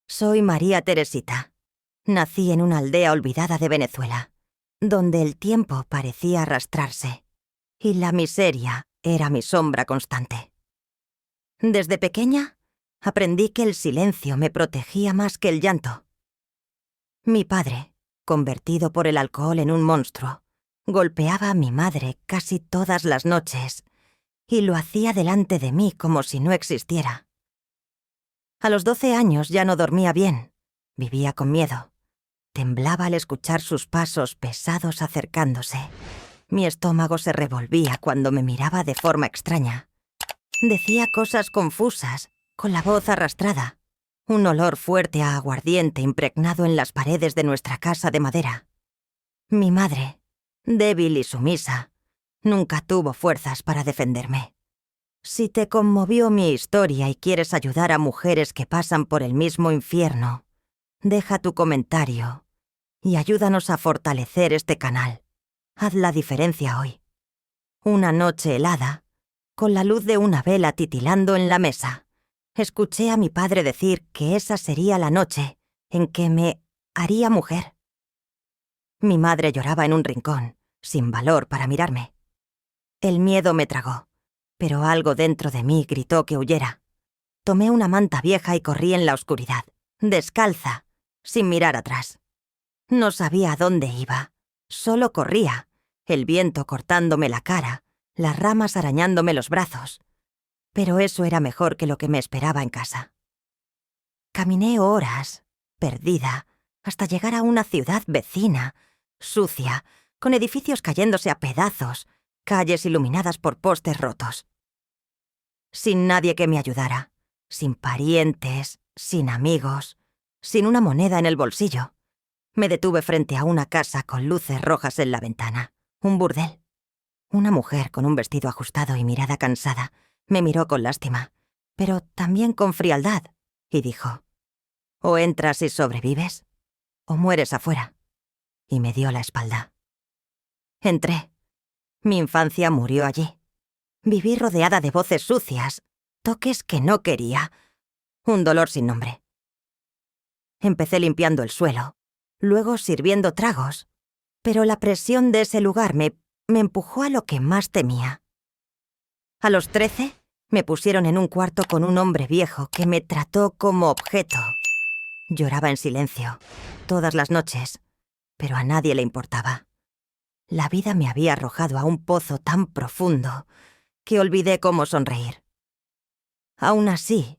Soy María Teresita. Nací en una aldea olvidada de Venezuela, donde el tiempo parecía arrastrarse y la miseria era mi sombra constante. Desde pequeña, aprendí que el silencio me protegía más que el llanto. Mi padre, convertido por el alcohol en un monstruo, golpeaba a mi madre casi todas las noches y lo hacía delante de mí como si no existiera. A los 12 años ya no dormía bien, vivía con miedo. Temblaba al escuchar sus pasos pesados acercándose. Mi estómago se revolvía cuando me miraba de forma extraña. Decía cosas confusas, con la voz arrastrada. Un olor fuerte a aguardiente impregnado en las paredes de nuestra casa de madera. Mi madre, débil y sumisa, nunca tuvo fuerzas para defenderme. Si te conmovió mi historia y quieres ayudar a mujeres que pasan por el mismo infierno, deja tu comentario y ayúdanos a fortalecer este canal. Haz la diferencia hoy. Una noche helada, con la luz de una vela titilando en la mesa, escuché a mi padre decir que esa sería la noche en que me haría mujer. Mi madre lloraba en un rincón, sin valor para mirarme. El miedo me tragó, pero algo dentro de mí gritó que huyera. Tomé una manta vieja y corrí en la oscuridad, descalza, sin mirar atrás. No sabía a dónde iba, solo corría, el viento cortándome la cara, las ramas arañándome los brazos. Pero eso era mejor que lo que me esperaba en casa. Caminé horas, perdida, hasta llegar a una ciudad vecina, sucia, con edificios cayéndose a pedazos, calles iluminadas por postes rotos. Sin nadie que me ayudara, sin parientes, sin amigos, sin una moneda en el bolsillo. Me detuve frente a una casa con luces rojas en la ventana, un burdel. Una mujer con un vestido ajustado y mirada cansada me miró con lástima, pero también con frialdad, y dijo: «O entras y sobrevives, o mueres afuera», y me dio la espalda. Entré. Mi infancia murió allí. Viví rodeada de voces sucias, toques que no quería, un dolor sin nombre. Empecé limpiando el suelo, luego sirviendo tragos, pero la presión de ese lugar me empujó a lo que más temía. A los 13, me pusieron en un cuarto con un hombre viejo que me trató como objeto. Lloraba en silencio, todas las noches, pero a nadie le importaba. La vida me había arrojado a un pozo tan profundo que olvidé cómo sonreír. Aún así,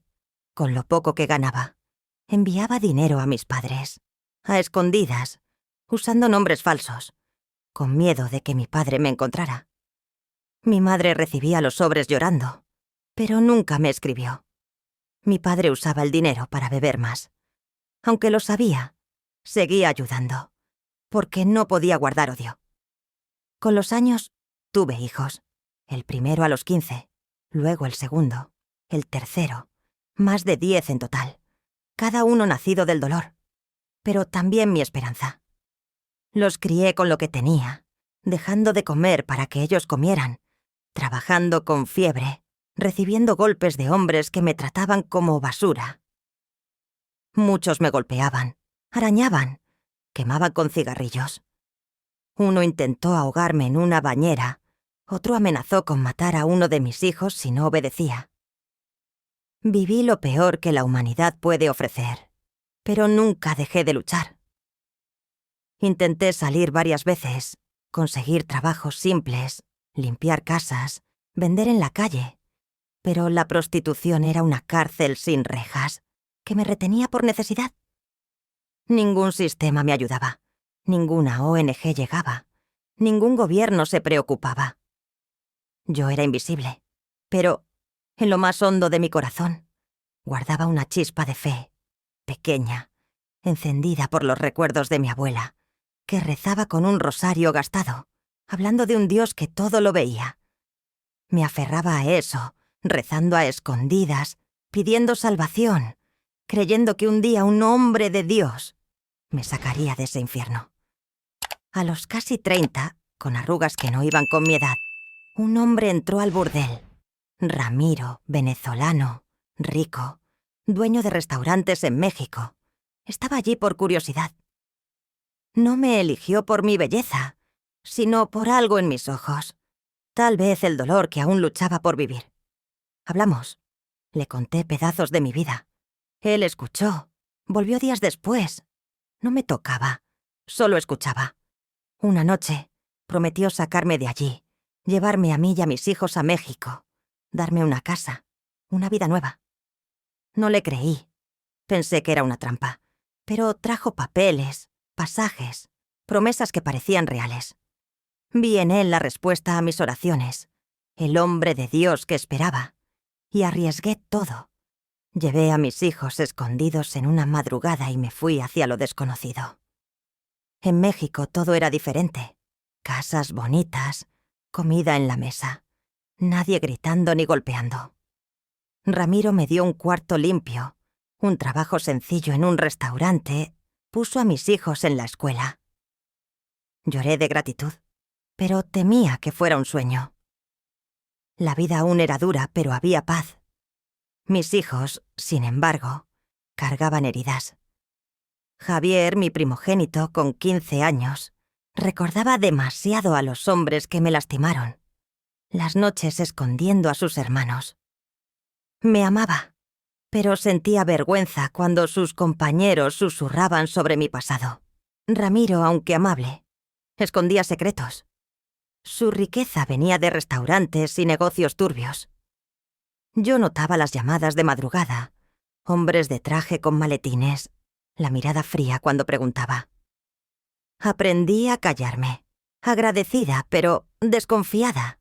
con lo poco que ganaba, enviaba dinero a mis padres, a escondidas, usando nombres falsos, con miedo de que mi padre me encontrara. Mi madre recibía los sobres llorando, pero nunca me escribió. Mi padre usaba el dinero para beber más. Aunque lo sabía, seguía ayudando, porque no podía guardar odio. Con los años, tuve hijos. El primero a los 15, luego el segundo, el tercero, más de 10 en total, cada uno nacido del dolor, pero también mi esperanza. Los crié con lo que tenía, dejando de comer para que ellos comieran, trabajando con fiebre, recibiendo golpes de hombres que me trataban como basura. Muchos me golpeaban, arañaban, quemaban con cigarrillos. Uno intentó ahogarme en una bañera, otro amenazó con matar a uno de mis hijos si no obedecía. Viví lo peor que la humanidad puede ofrecer, pero nunca dejé de luchar. Intenté salir varias veces, conseguir trabajos simples, limpiar casas, vender en la calle, pero la prostitución era una cárcel sin rejas, que me retenía por necesidad. Ningún sistema me ayudaba, ninguna ONG llegaba, ningún gobierno se preocupaba. Yo era invisible, pero en lo más hondo de mi corazón guardaba una chispa de fe, pequeña, encendida por los recuerdos de mi abuela, que rezaba con un rosario gastado, hablando de un Dios que todo lo veía. Me aferraba a eso, rezando a escondidas, pidiendo salvación, creyendo que un día un hombre de Dios me sacaría de ese infierno. A los casi 30, con arrugas que no iban con mi edad, un hombre entró al burdel. Ramiro, venezolano, rico, dueño de restaurantes en México, Estaba allí por curiosidad. No me eligió por mi belleza, sino por algo en mis ojos. Tal vez el dolor que aún luchaba por vivir. Hablamos. Le conté pedazos de mi vida. Él escuchó. Volvió días después. No me tocaba. Solo escuchaba. Una noche, prometió sacarme de allí, llevarme a mí y a mis hijos a México, darme una casa, una vida nueva. No le creí. Pensé que era una trampa. Pero trajo papeles, pasajes, promesas que parecían reales. Vi en él la respuesta a mis oraciones, el hombre de Dios que esperaba, y arriesgué todo. Llevé a mis hijos escondidos en una madrugada y me fui hacia lo desconocido. En México todo era diferente. Casas bonitas, comida en la mesa, nadie gritando ni golpeando. Ramiro me dio un cuarto limpio, un trabajo sencillo en un restaurante, puso a mis hijos en la escuela. Lloré de gratitud, pero temía que fuera un sueño. La vida aún era dura, pero había paz. Mis hijos, sin embargo, cargaban heridas. Javier, mi primogénito, con 15 años, recordaba demasiado a los hombres que me lastimaron, las noches escondiendo a sus hermanos. Me amaba, pero sentía vergüenza cuando sus compañeros susurraban sobre mi pasado. Ramiro, aunque amable, escondía secretos. Su riqueza venía de restaurantes y negocios turbios. Yo notaba las llamadas de madrugada, hombres de traje con maletines, la mirada fría cuando preguntaba. Aprendí a callarme, agradecida, pero desconfiada,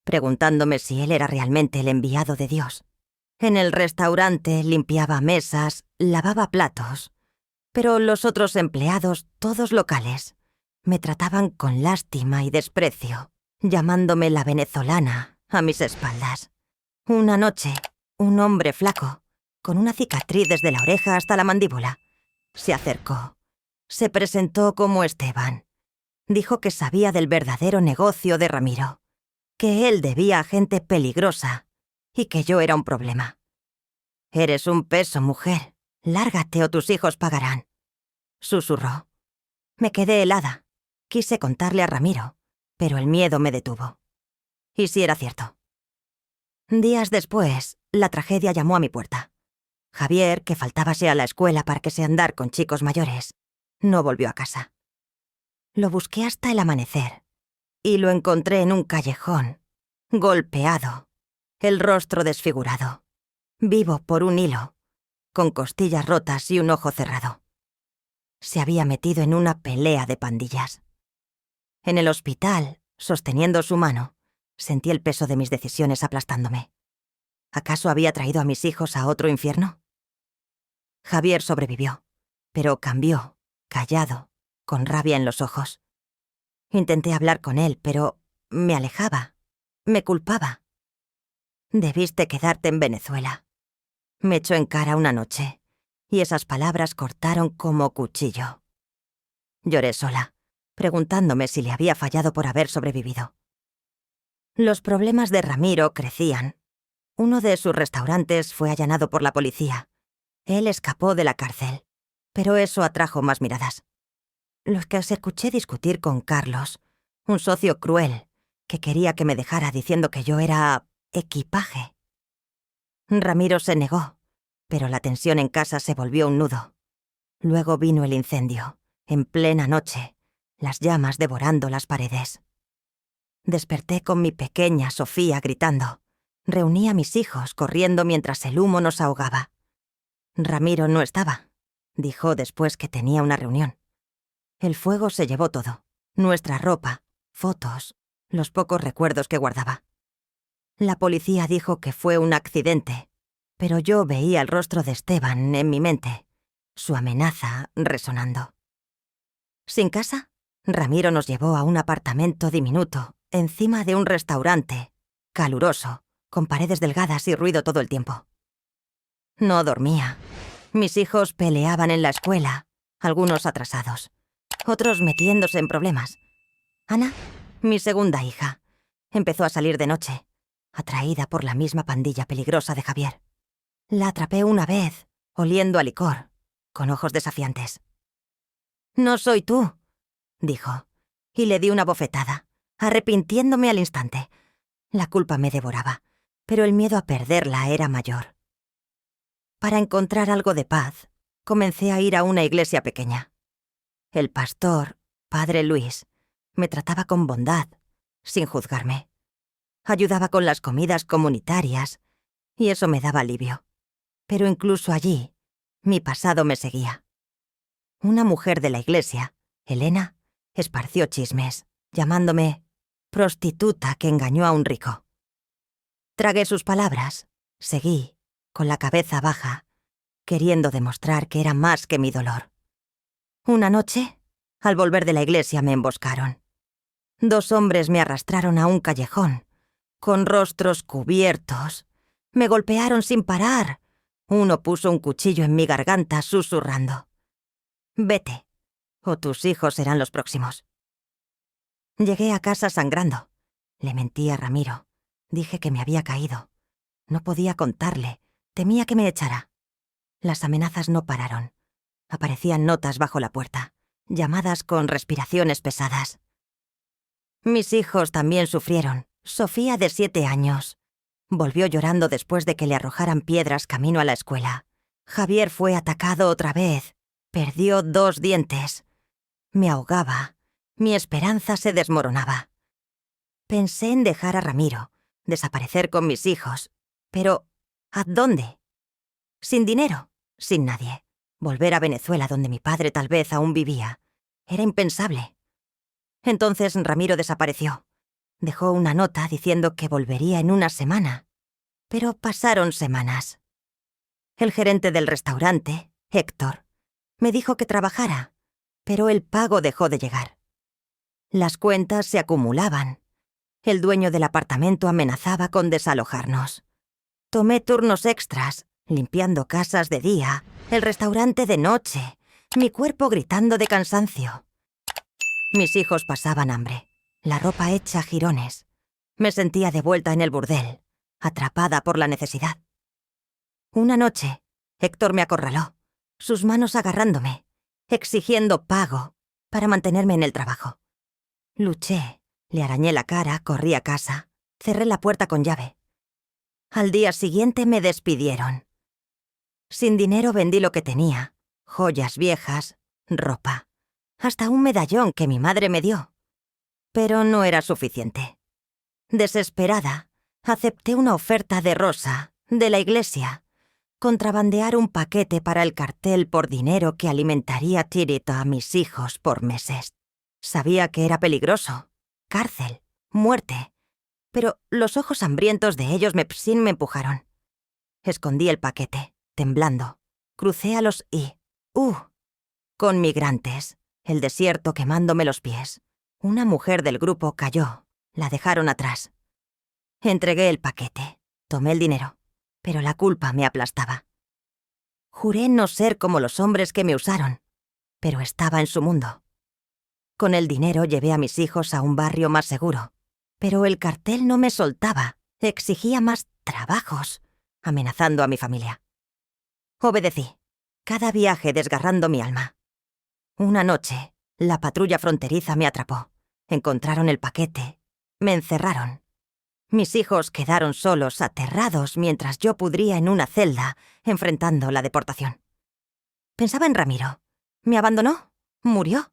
preguntándome si él era realmente el enviado de Dios. En el restaurante limpiaba mesas, lavaba platos, pero los otros empleados, todos locales, me trataban con lástima y desprecio, llamándome la venezolana a mis espaldas. Una noche, un hombre flaco, con una cicatriz desde la oreja hasta la mandíbula, se acercó. Se presentó como Esteban. Dijo que sabía del verdadero negocio de Ramiro, que él debía a gente peligrosa y que yo era un problema. «Eres un peso, mujer. Lárgate o tus hijos pagarán», susurró. Me quedé helada. Quise contarle a Ramiro, pero el miedo me detuvo. ¿Y si era cierto? Días después, la tragedia llamó a mi puerta. Javier, que faltábase a la escuela para que se andar con chicos mayores, no volvió a casa. Lo busqué hasta el amanecer y lo encontré en un callejón, golpeado, el rostro desfigurado, vivo por un hilo, con costillas rotas y un ojo cerrado. Se había metido en una pelea de pandillas. En el hospital, sosteniendo su mano, sentí el peso de mis decisiones aplastándome. ¿Acaso había traído a mis hijos a otro infierno? Javier sobrevivió, pero cambió, callado, con rabia en los ojos. Intenté hablar con él, pero me alejaba, me culpaba. «Debiste quedarte en Venezuela», me echó en cara una noche, y esas palabras cortaron como cuchillo. Lloré sola, preguntándome si le había fallado por haber sobrevivido. Los problemas de Ramiro crecían. Uno de sus restaurantes fue allanado por la policía. Él escapó de la cárcel, pero eso atrajo más miradas. Los que os escuché discutir con Carlos, un socio cruel, que quería que me dejara diciendo que yo era equipaje. Ramiro se negó, pero la tensión en casa se volvió un nudo. Luego vino el incendio, en plena noche, las llamas devorando las paredes. Desperté con mi pequeña Sofía gritando. Reuní a mis hijos corriendo mientras el humo nos ahogaba. Ramiro no estaba, dijo después que tenía una reunión. El fuego se llevó todo, nuestra ropa, fotos, los pocos recuerdos que guardaba. La policía dijo que fue un accidente, pero yo veía el rostro de Esteban en mi mente, su amenaza resonando. Sin casa, Ramiro nos llevó a un apartamento diminuto, encima de un restaurante, caluroso, con paredes delgadas y ruido todo el tiempo. No dormía. Mis hijos peleaban en la escuela, algunos atrasados, otros metiéndose en problemas. Ana, mi segunda hija, empezó a salir de noche, atraída por la misma pandilla peligrosa de Javier. La atrapé una vez, oliendo a licor. con ojos desafiantes. «No soy tú», dijo, y le di una bofetada, arrepintiéndome al instante. La culpa me devoraba, pero el miedo a perderla era mayor. Para encontrar algo de paz, comencé a ir a una iglesia pequeña. El pastor, Padre Luis, me trataba con bondad, sin juzgarme. Ayudaba con las comidas comunitarias, y eso me daba alivio. Pero incluso allí, mi pasado me seguía. Una mujer de la iglesia, Elena, esparció chismes, llamándome prostituta que engañó a un rico. Tragué sus palabras, seguí, con la cabeza baja, queriendo demostrar que era más que mi dolor. Una noche, al volver de la iglesia, me emboscaron. 2 hombres me arrastraron a un callejón, con rostros cubiertos. Me golpearon sin parar. Uno puso un cuchillo en mi garganta, susurrando: «Vete, o tus hijos serán los próximos». Llegué a casa sangrando. Le mentí a Ramiro. Dije que me había caído. No podía contarle. Temía que me echara. Las amenazas no pararon. Aparecían notas bajo la puerta, llamadas con respiraciones pesadas. Mis hijos también sufrieron. Sofía, de 7 años, volvió llorando después de que le arrojaran piedras camino a la escuela. Javier fue atacado otra vez. Perdió 2 dientes. Me ahogaba. Mi esperanza se desmoronaba. Pensé en dejar a Ramiro, desaparecer con mis hijos. Pero, ¿a dónde? Sin dinero, sin nadie. Volver a Venezuela, donde mi padre tal vez aún vivía, era impensable. Entonces Ramiro desapareció. Dejó una nota diciendo que volvería en una semana. Pero pasaron semanas. El gerente del restaurante, Héctor, me dijo que trabajara, pero el pago dejó de llegar. Las cuentas se acumulaban. El dueño del apartamento amenazaba con desalojarnos. Tomé turnos extras, limpiando casas de día, el restaurante de noche, mi cuerpo gritando de cansancio. Mis hijos pasaban hambre, la ropa hecha jirones. Me sentía de vuelta en el burdel, atrapada por la necesidad. Una noche, Héctor me acorraló, sus manos agarrándome, exigiendo pago para mantenerme en el trabajo. Luché, le arañé la cara, corrí a casa, cerré la puerta con llave. Al día siguiente me despidieron. Sin dinero vendí lo que tenía, joyas viejas, ropa, hasta un medallón que mi madre me dio. Pero no era suficiente. Desesperada, acepté una oferta de Rosa, de la iglesia, contrabandear un paquete para el cartel por dinero que alimentaría tirito a mis hijos por meses. Sabía que era peligroso, cárcel, muerte, pero los ojos hambrientos de ellos me empujaron. Escondí el paquete, temblando. Crucé a los con migrantes, el desierto quemándome los pies. Una mujer del grupo cayó, la dejaron atrás. Entregué el paquete, tomé el dinero, pero la culpa me aplastaba. Juré no ser como los hombres que me usaron, pero estaba en su mundo. Con el dinero llevé a mis hijos a un barrio más seguro, pero el cartel no me soltaba, exigía más trabajos, amenazando a mi familia. Obedecí, cada viaje desgarrando mi alma. Una noche, la patrulla fronteriza me atrapó. Encontraron el paquete, me encerraron. Mis hijos quedaron solos, aterrados, mientras yo pudría en una celda, enfrentando la deportación. Pensaba en Ramiro. ¿Me abandonó? ¿Murió?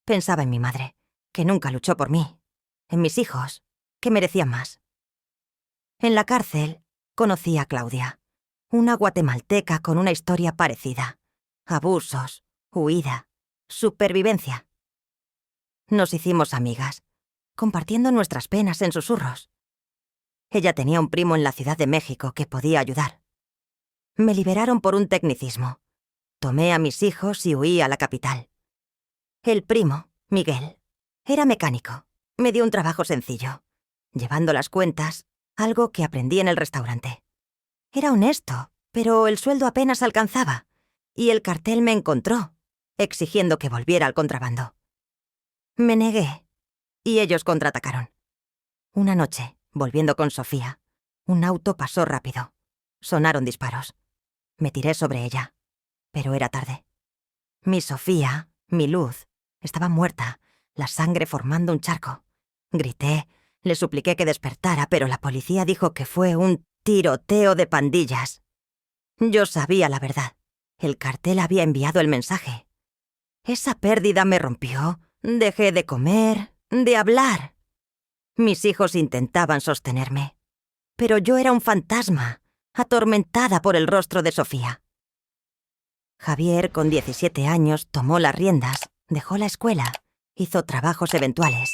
Pensaba en mi madre, que nunca luchó por mí. En mis hijos, que merecían más. En la cárcel, conocí a Claudia, una guatemalteca con una historia parecida. Abusos, huida, supervivencia. Nos hicimos amigas, compartiendo nuestras penas en susurros. Ella tenía un primo en la Ciudad de México que podía ayudar. Me liberaron por un tecnicismo. Tomé a mis hijos y huí a la capital. El primo, Miguel, era mecánico. Me dio un trabajo sencillo, llevando las cuentas, algo que aprendí en el restaurante. Era honesto, pero el sueldo apenas alcanzaba, y el cartel me encontró, exigiendo que volviera al contrabando. Me negué, y ellos contraatacaron. Una noche, volviendo con Sofía, un auto pasó rápido. Sonaron disparos. Me tiré sobre ella, pero era tarde. Mi Sofía, mi luz, estaba muerta, la sangre formando un charco. Grité, le supliqué que despertara, pero la policía dijo que fue un tiroteo de pandillas. Yo sabía la verdad. El cartel había enviado el mensaje. Esa pérdida me rompió. Dejé de comer, de hablar. Mis hijos intentaban sostenerme. Pero yo era un fantasma, atormentada por el rostro de Sofía. Javier, con 17 años, tomó las riendas, dejó la escuela, hizo trabajos eventuales.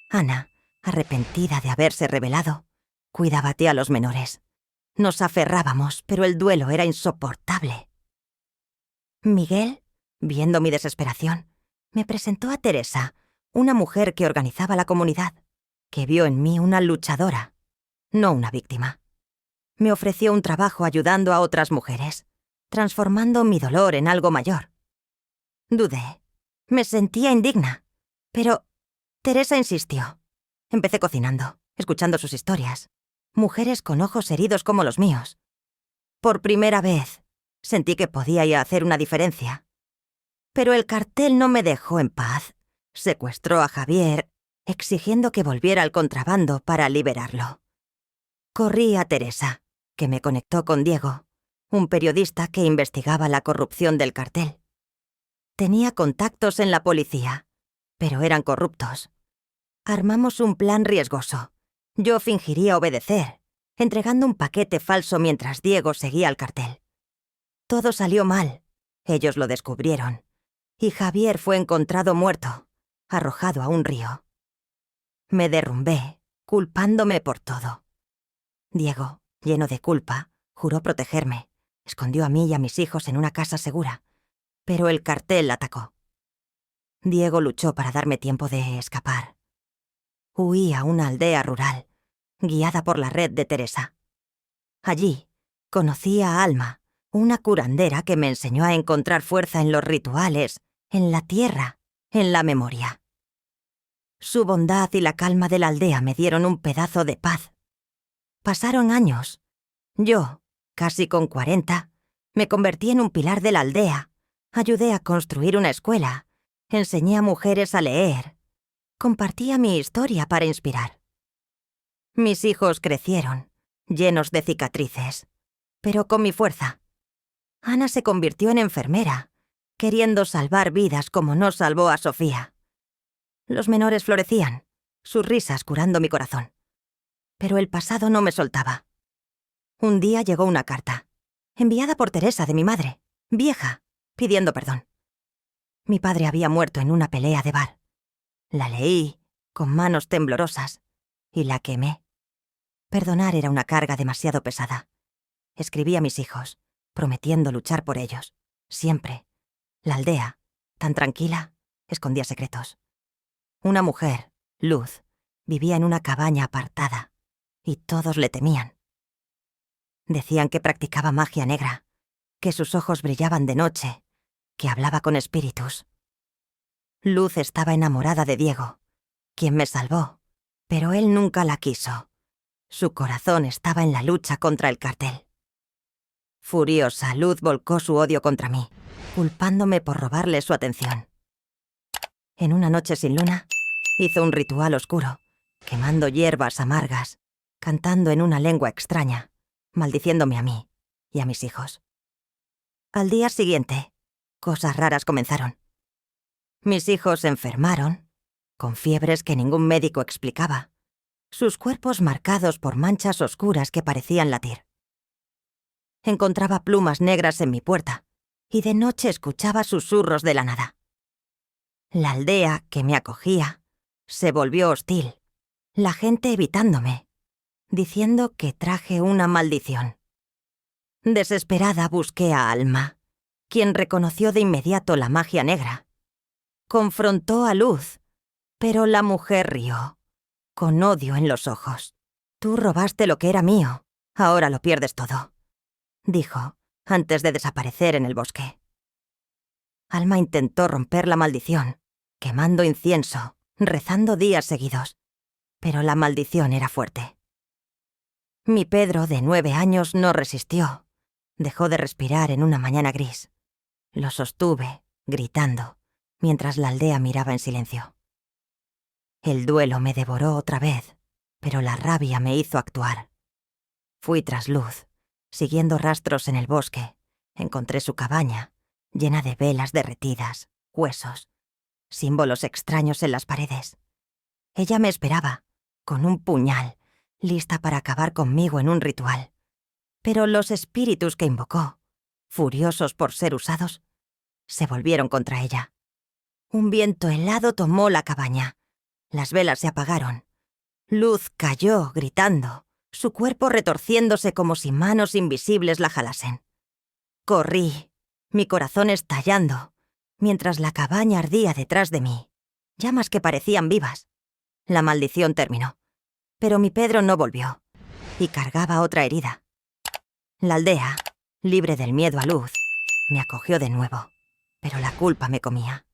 Ana, arrepentida de haberse rebelado, cuidaba a los menores. Nos aferrábamos, pero el duelo era insoportable. Miguel, viendo mi desesperación, me presentó a Teresa, una mujer que organizaba la comunidad, que vio en mí una luchadora, no una víctima. Me ofreció un trabajo ayudando a otras mujeres, transformando mi dolor en algo mayor. Dudé. Me sentía indigna. Pero Teresa insistió. Empecé cocinando, escuchando sus historias. Mujeres con ojos heridos como los míos. Por primera vez, sentí que podía hacer una diferencia. Pero el cartel no me dejó en paz. Secuestró a Javier, exigiendo que volviera al contrabando para liberarlo. Corrí a Teresa, que me conectó con Diego, un periodista que investigaba la corrupción del cartel. Tenía contactos en la policía, pero eran corruptos. Armamos un plan riesgoso. Yo fingiría obedecer, entregando un paquete falso mientras Diego seguía al cartel. Todo salió mal. Ellos lo descubrieron. Y Javier fue encontrado muerto, arrojado a un río. Me derrumbé, culpándome por todo. Diego, lleno de culpa, juró protegerme. Escondió a mí y a mis hijos en una casa segura. Pero el cartel atacó. Diego luchó para darme tiempo de escapar. Huí a una aldea rural, guiada por la red de Teresa. Allí conocí a Alma, una curandera que me enseñó a encontrar fuerza en los rituales, en la tierra, en la memoria. Su bondad y la calma de la aldea me dieron un pedazo de paz. Pasaron años. Yo, casi con 40, me convertí en un pilar de la aldea. Ayudé a construir una escuela. Enseñé a mujeres a leer. Compartía mi historia para inspirar. Mis hijos crecieron, llenos de cicatrices, pero con mi fuerza. Ana se convirtió en enfermera, queriendo salvar vidas como no salvó a Sofía. Los menores florecían, sus risas curando mi corazón. Pero el pasado no me soltaba. Un día llegó una carta, enviada por Teresa de mi madre, vieja, pidiendo perdón. Mi padre había muerto en una pelea de bar. La leí, con manos temblorosas, y la quemé. Perdonar era una carga demasiado pesada. Escribí a mis hijos, prometiendo luchar por ellos, siempre. La aldea, tan tranquila, escondía secretos. Una mujer, Luz, vivía en una cabaña apartada, y todos le temían. Decían que practicaba magia negra, que sus ojos brillaban de noche, que hablaba con espíritus. Luz estaba enamorada de Diego, quien me salvó, pero él nunca la quiso. Su corazón estaba en la lucha contra el cartel. Furiosa, Luz volcó su odio contra mí, culpándome por robarle su atención. En una noche sin luna, hizo un ritual oscuro, quemando hierbas amargas, cantando en una lengua extraña, maldiciéndome a mí y a mis hijos. Al día siguiente, cosas raras comenzaron. Mis hijos se enfermaron, con fiebres que ningún médico explicaba, sus cuerpos marcados por manchas oscuras que parecían latir. Encontraba plumas negras en mi puerta, y de noche escuchaba susurros de la nada. La aldea que me acogía se volvió hostil, la gente evitándome, diciendo que traje una maldición. Desesperada busqué a Alma, quien reconoció de inmediato la magia negra. Confrontó a Luz, pero la mujer rió, con odio en los ojos. «Tú robaste lo que era mío, ahora lo pierdes todo», dijo, antes de desaparecer en el bosque. Alma intentó romper la maldición, quemando incienso, rezando días seguidos, pero la maldición era fuerte. Mi Pedro, de 9 años, no resistió. Dejó de respirar en una mañana gris. Lo sostuve, gritando, mientras la aldea miraba en silencio. El duelo me devoró otra vez, pero la rabia me hizo actuar. Fui tras Luz, siguiendo rastros en el bosque. Encontré su cabaña, llena de velas derretidas, huesos, símbolos extraños en las paredes. Ella me esperaba, con un puñal, lista para acabar conmigo en un ritual. Pero los espíritus que invocó, furiosos por ser usados, se volvieron contra ella. Un viento helado tomó la cabaña. Las velas se apagaron. Luz cayó, gritando, su cuerpo retorciéndose como si manos invisibles la jalasen. Corrí, mi corazón estallando, mientras la cabaña ardía detrás de mí, llamas que parecían vivas. La maldición terminó, pero mi Pedro no volvió, y cargaba otra herida. La aldea, libre del miedo a Luz, me acogió de nuevo, pero la culpa me comía.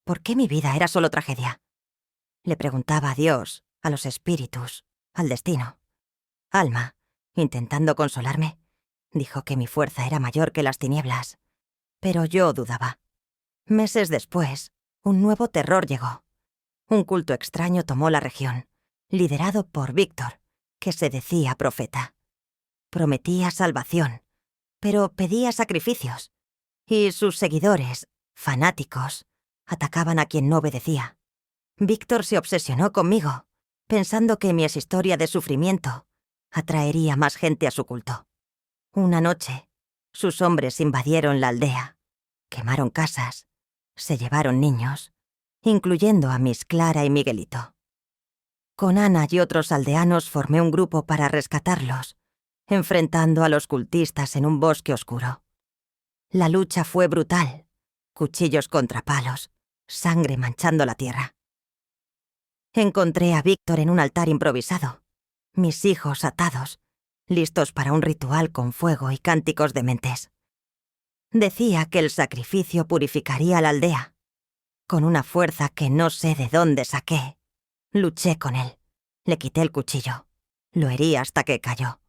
¿Por qué mi vida era solo tragedia? Le preguntaba a Dios, a los espíritus, al destino. Alma, intentando consolarme, dijo que mi fuerza era mayor que las tinieblas, pero yo dudaba. Meses después, un nuevo terror llegó. Un culto extraño tomó la región, liderado por Víctor, que se decía profeta. Prometía salvación, pero pedía sacrificios, y sus seguidores, fanáticos, atacaban a quien no obedecía. Víctor se obsesionó conmigo, pensando que mi historia de sufrimiento atraería más gente a su culto. Una noche, sus hombres invadieron la aldea, quemaron casas, se llevaron niños, incluyendo a Miss Clara y Miguelito. Con Ana y otros aldeanos formé un grupo para rescatarlos, enfrentando a los cultistas en un bosque oscuro. La lucha fue brutal, cuchillos contra palos, sangre manchando la tierra. Encontré a Víctor en un altar improvisado, mis hijos atados, listos para un ritual con fuego y cánticos dementes. Decía que el sacrificio purificaría la aldea. Con una fuerza que no sé de dónde saqué, luché con él, le quité el cuchillo, lo herí hasta que cayó.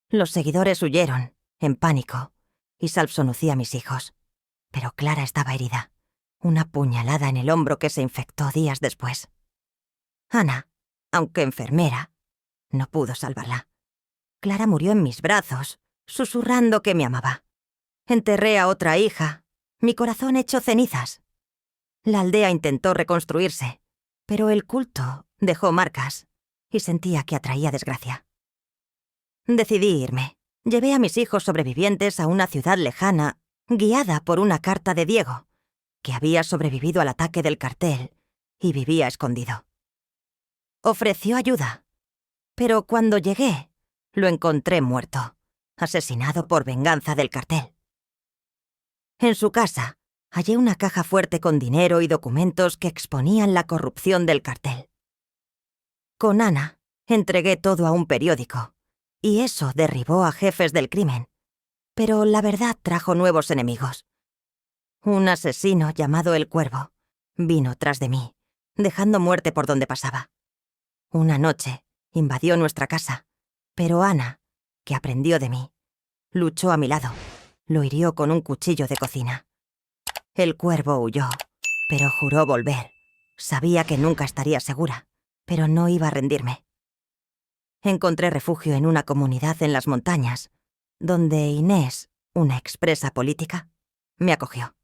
Los seguidores huyeron, en pánico, y salpsonucí a mis hijos. Pero Clara estaba herida, una puñalada en el hombro que se infectó días después. Ana, aunque enfermera, no pudo salvarla. Clara murió en mis brazos, susurrando que me amaba. Enterré a otra hija, mi corazón hecho cenizas. La aldea intentó reconstruirse, pero el culto dejó marcas y sentía que atraía desgracia. Decidí irme. Llevé a mis hijos sobrevivientes a una ciudad lejana, guiada por una carta de Diego, que había sobrevivido al ataque del cartel y vivía escondido. Ofreció ayuda, pero cuando llegué, lo encontré muerto, asesinado por venganza del cartel. En su casa, hallé una caja fuerte con dinero y documentos que exponían la corrupción del cartel. Con Ana, entregué todo a un periódico, y eso derribó a jefes del crimen. Pero la verdad trajo nuevos enemigos. Un asesino llamado El Cuervo vino tras de mí, dejando muerte por donde pasaba. Una noche invadió nuestra casa, pero Ana, que aprendió de mí, luchó a mi lado, lo hirió con un cuchillo de cocina. El Cuervo huyó, pero juró volver. Sabía que nunca estaría segura, pero no iba a rendirme. Encontré refugio en una comunidad en las montañas, donde Inés, una expresa política, me acogió.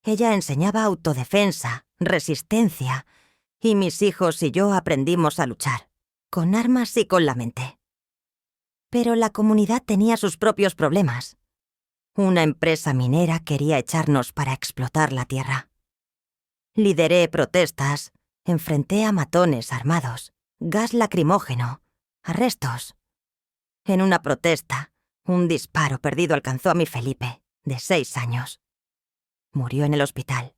Ella enseñaba autodefensa, resistencia, y mis hijos y yo aprendimos a luchar, con armas y con la mente. Pero la comunidad tenía sus propios problemas. Una empresa minera quería echarnos para explotar la tierra. Lideré protestas, enfrenté a matones armados, gas lacrimógeno, arrestos. En una protesta, un disparo perdido alcanzó a mi Felipe, de 6 años. Murió en el hospital,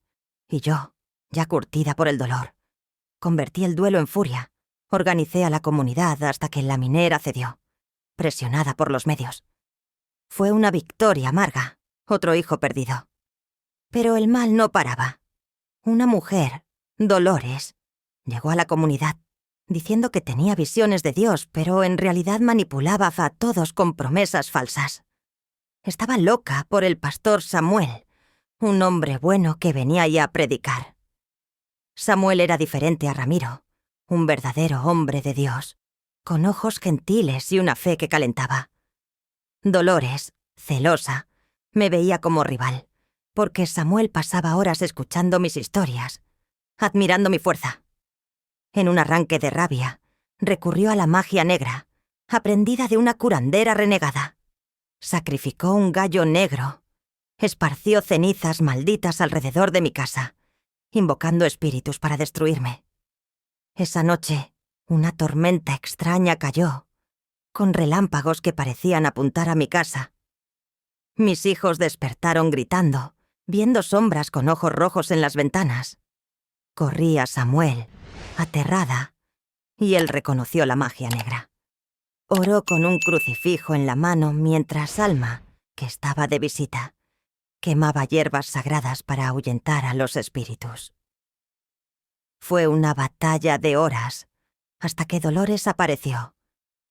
y yo, ya curtida por el dolor, convertí el duelo en furia. Organicé a la comunidad hasta que la minera cedió, presionada por los medios. Fue una victoria amarga, otro hijo perdido. Pero el mal no paraba. Una mujer, Dolores, llegó a la comunidad diciendo que tenía visiones de Dios, pero en realidad manipulaba a todos con promesas falsas. Estaba loca por el pastor Samuel, un hombre bueno que venía ya a predicar. Samuel era diferente a Ramiro, un verdadero hombre de Dios, con ojos gentiles y una fe que calentaba. Dolores, celosa, me veía como rival, porque Samuel pasaba horas escuchando mis historias, admirando mi fuerza. En un arranque de rabia, recurrió a la magia negra, aprendida de una curandera renegada. Sacrificó un gallo negro, esparció cenizas malditas alrededor de mi casa, invocando espíritus para destruirme. Esa noche, una tormenta extraña cayó, con relámpagos que parecían apuntar a mi casa. Mis hijos despertaron gritando, viendo sombras con ojos rojos en las ventanas. Corrí a Samuel, aterrada, y él reconoció la magia negra. Oró con un crucifijo en la mano mientras Alma, que estaba de visita, quemaba hierbas sagradas para ahuyentar a los espíritus. Fue una batalla de horas, hasta que Dolores apareció,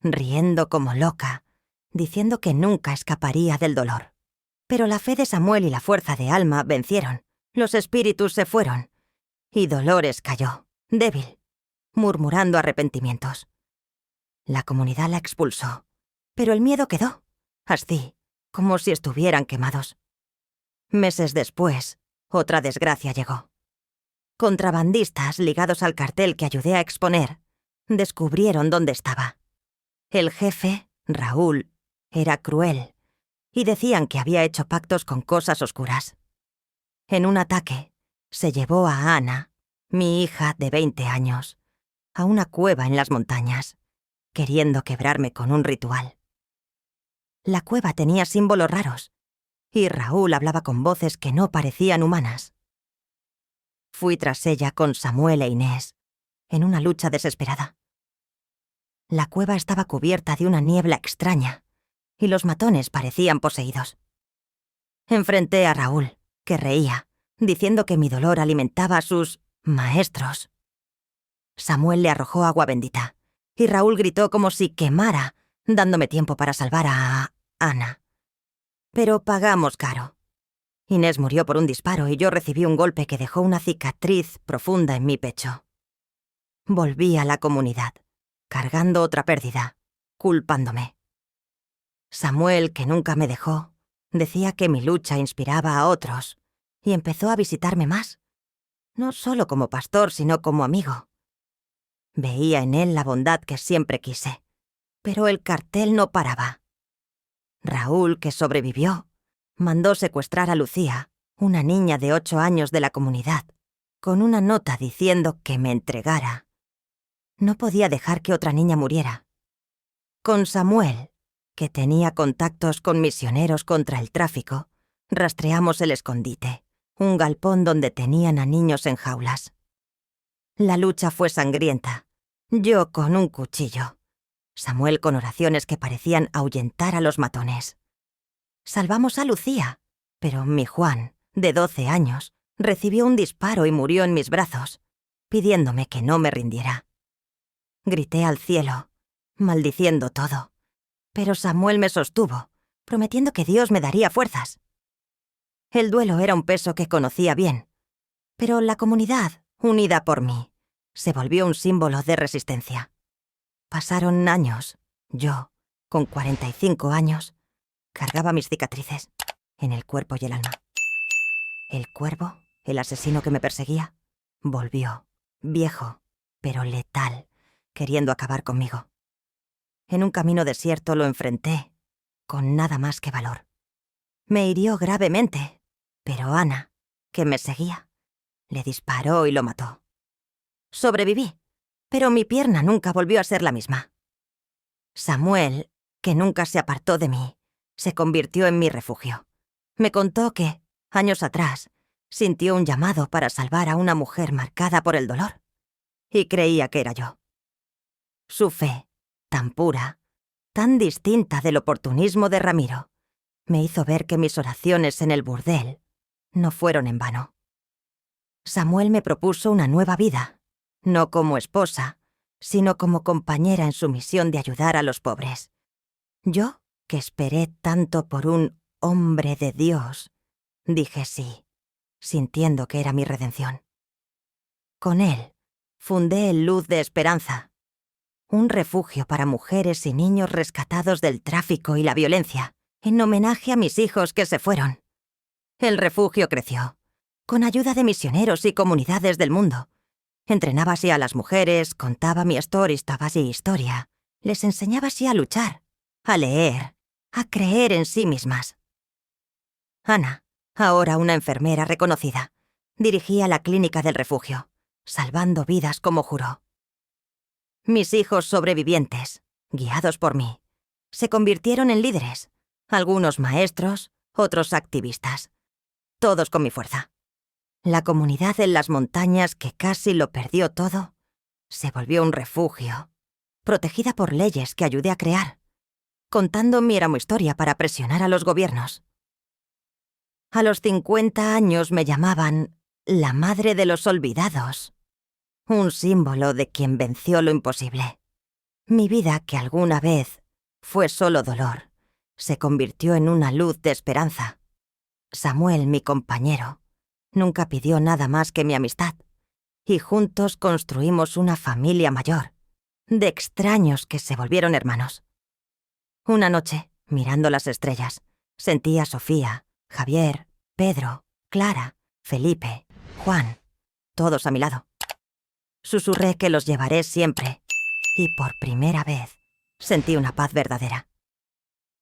riendo como loca, diciendo que nunca escaparía del dolor. Pero la fe de Samuel y la fuerza de Alma vencieron, los espíritus se fueron, y Dolores cayó, débil, murmurando arrepentimientos. La comunidad la expulsó, pero el miedo quedó, así, como si estuvieran quemados. Meses después, otra desgracia llegó. Contrabandistas ligados al cartel que ayudé a exponer descubrieron dónde estaba. El jefe, Raúl, era cruel y decían que había hecho pactos con cosas oscuras. En un ataque, se llevó a Ana, mi hija de 20 años, a una cueva en las montañas, queriendo quebrarme con un ritual. La cueva tenía símbolos raros, y Raúl hablaba con voces que no parecían humanas. Fui tras ella con Samuel e Inés, en una lucha desesperada. La cueva estaba cubierta de una niebla extraña, y los matones parecían poseídos. Enfrenté a Raúl, que reía, diciendo que mi dolor alimentaba a sus maestros. Samuel le arrojó agua bendita, y Raúl gritó como si quemara, dándome tiempo para salvar a Ana. Pero pagamos caro. Inés murió por un disparo y yo recibí un golpe que dejó una cicatriz profunda en mi pecho. Volví a la comunidad, cargando otra pérdida, culpándome. Samuel, que nunca me dejó, decía que mi lucha inspiraba a otros, y empezó a visitarme más, no solo como pastor, sino como amigo. Veía en él la bondad que siempre quise, pero el cartel no paraba. Raúl, que sobrevivió, mandó secuestrar a Lucía, una niña de 8 años de la comunidad, con una nota diciendo que me entregara. No podía dejar que otra niña muriera. Con Samuel, que tenía contactos con misioneros contra el tráfico, rastreamos el escondite, un galpón donde tenían a niños en jaulas. La lucha fue sangrienta, yo con un cuchillo, Samuel con oraciones que parecían ahuyentar a los matones. Salvamos a Lucía, pero mi Juan, de 12 años, recibió un disparo y murió en mis brazos, pidiéndome que no me rindiera. Grité al cielo, maldiciendo todo, pero Samuel me sostuvo, prometiendo que Dios me daría fuerzas. El duelo era un peso que conocía bien, pero la comunidad, unida por mí, se volvió un símbolo de resistencia. Pasaron años, yo, con 45 años, cargaba mis cicatrices en el cuerpo y el alma. El cuervo, el asesino que me perseguía, volvió, viejo, pero letal, queriendo acabar conmigo. En un camino desierto lo enfrenté, con nada más que valor. Me hirió gravemente, pero Ana, que me seguía, le disparó y lo mató. Sobreviví, pero mi pierna nunca volvió a ser la misma. Samuel, que nunca se apartó de mí, se convirtió en mi refugio. Me contó que, años atrás, sintió un llamado para salvar a una mujer marcada por el dolor, y creía que era yo. Su fe, tan pura, tan distinta del oportunismo de Ramiro, me hizo ver que mis oraciones en el burdel no fueron en vano. Samuel me propuso una nueva vida, no como esposa, sino como compañera en su misión de ayudar a los pobres. Yo, que esperé tanto por un hombre de Dios, dije sí, sintiendo que era mi redención. Con él, fundé el Luz de Esperanza, un refugio para mujeres y niños rescatados del tráfico y la violencia, en homenaje a mis hijos que se fueron. El refugio creció, con ayuda de misioneros y comunidades del mundo. Entrenaba así a las mujeres, contaba mi historia, les enseñaba así a luchar, a leer, a creer en sí mismas. Ana, ahora una enfermera reconocida, dirigía la clínica del refugio, salvando vidas como juró. Mis hijos sobrevivientes, guiados por mí, se convirtieron en líderes, algunos maestros, otros activistas, todos con mi fuerza. La comunidad en las montañas que casi lo perdió todo, se volvió un refugio, protegida por leyes que ayudé a crear, contando mi historia para presionar a los gobiernos. A los 50 años me llamaban la madre de los olvidados, un símbolo de quien venció lo imposible. Mi vida, que alguna vez fue solo dolor, se convirtió en una luz de esperanza. Samuel, mi compañero, nunca pidió nada más que mi amistad, y juntos construimos una familia mayor, de extraños que se volvieron hermanos. Una noche, mirando las estrellas, sentí a Sofía, Javier, Pedro, Clara, Felipe, Juan, todos a mi lado. Susurré que los llevaré siempre, y por primera vez sentí una paz verdadera.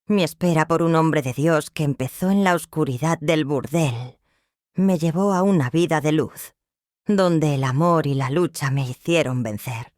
Mi espera por un hombre de Dios que empezó en la oscuridad del burdel me llevó a una vida de luz, donde el amor y la lucha me hicieron vencer.